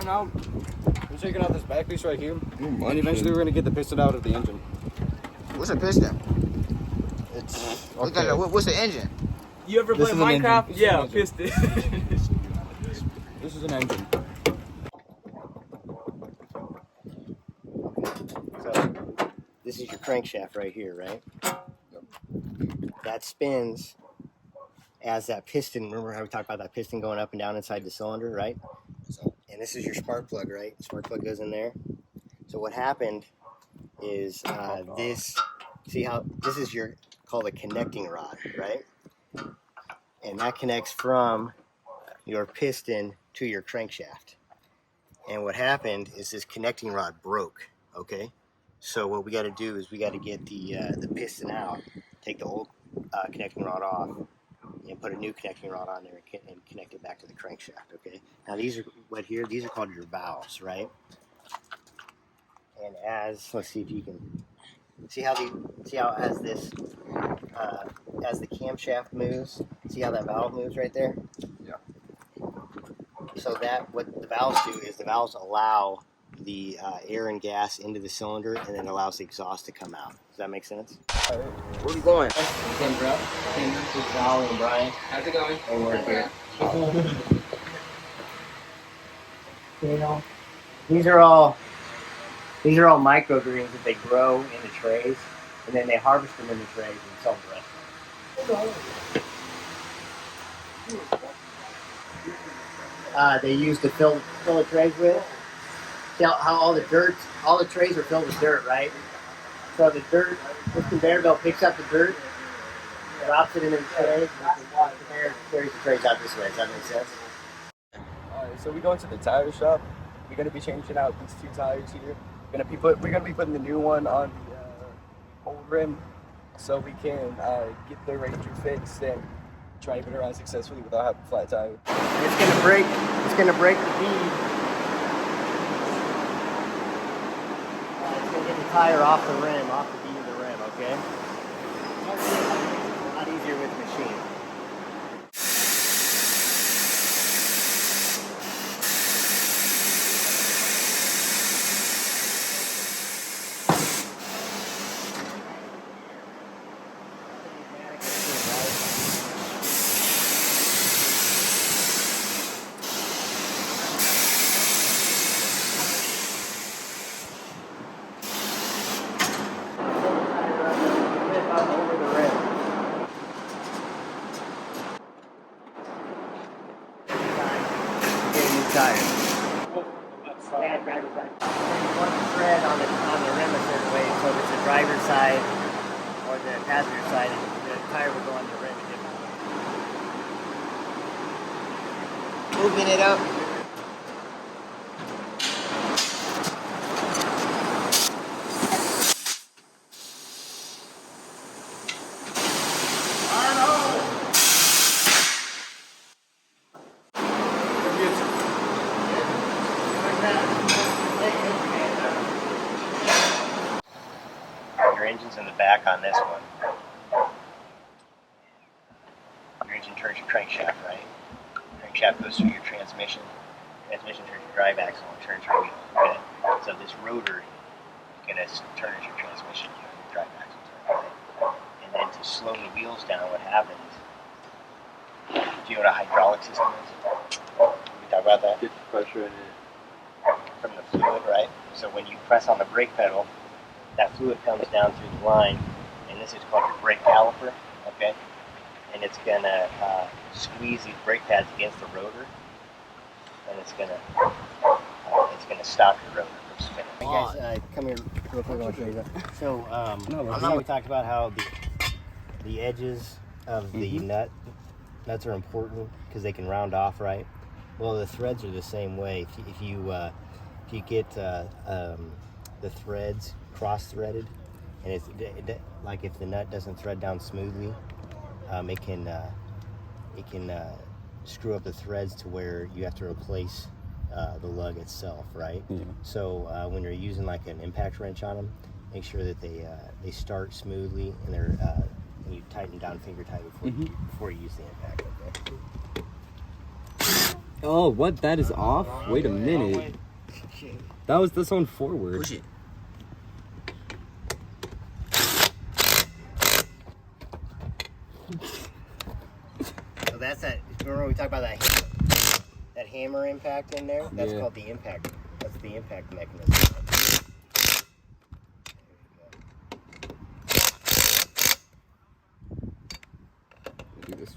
right now, we're taking out this back piece right here, and eventually we're gonna get the piston out of the engine. What's a piston? It's okay. What's the engine? You ever play Minecraft? Yeah, piston. This is an engine. So this is your crankshaft right here, right? That spins as that piston. Remember how we talked about that piston going up and down inside the cylinder, right? And this is your spark plug, right? Spark plug goes in there. So what happened is this. See how this is your called a connecting rod, right? And that connects from your piston to your crankshaft. And what happened is this connecting rod broke. Okay, so what we got to do is we got to get the piston out, take the old connecting rod off, and put a new connecting rod on there and connect it back to the crankshaft. Okay, now these are these are called your valves, right? And let's see if you can see how as this as the camshaft moves, see how that valve moves right there? Yeah. So that what the valves do is the valves allow the air and gas into the cylinder, and then allows the exhaust to come out. Does that make sense? Where are we going? Kendra, this is Ollie and Brian. How's it going? They work here. You know, these are all microgreens that they grow in the trays, and then they harvest them in the trays and sell the rest of them. They use to fill the trays with. See how all the trays are filled with dirt, right? So the dirt, this conveyor belt picks up the dirt, drops it into the trays, and the conveyor carries the trays out this way. Does that make sense? Alright, so we go into the tire shop. We're gonna be changing out these two tires here. We're gonna be putting the new one on the old rim, so we can get the Ranger fixed and drive it around successfully without having a flat tire. And it's gonna break the bead. It's gonna get the tire off the rim, off the bead of the rim. Okay. A lot easier with the machine. Over the rim. Get a new tire. One thread on the rim a certain way, so if it's the driver's side or the passenger side, the tire will go on the rim a different way. Moving it up. Your engine's in the back on this one. Your engine turns your crankshaft, right? Crankshaft goes through your transmission. Transmission turns your drive axle and turns your wheel. Okay? So this rotor is going to turn your transmission, your drive axle turn, right? And then to slow the wheels down, what happens? Do you know what a hydraulic system is? We talk about that? Get the pressure in it. From the fluid, right? So when you press on the brake pedal, that fluid comes down through the line, and this is called your brake caliper, okay? And it's gonna squeeze these brake pads against the rotor, and it's gonna stop your rotor from spinning. Hey guys, come here real quick. I want to show you that. So, we talked about how the edges of the nuts are important because they can round off, right? Well, the threads are the same way. If you get the threads cross-threaded, and it's like if the nut doesn't thread down smoothly, it can screw up the threads to where you have to replace the lug itself, right? Yeah. So when you're using like an impact wrench on them, make sure that they start smoothly and they're and you tighten down finger tight before you use the impact. Okay. Oh, what? That is off? Wait a minute. That was this one forward. Push it. So that's that. Remember we talked about that hammer impact in there? That's called the impact. That's the impact mechanism. Do this.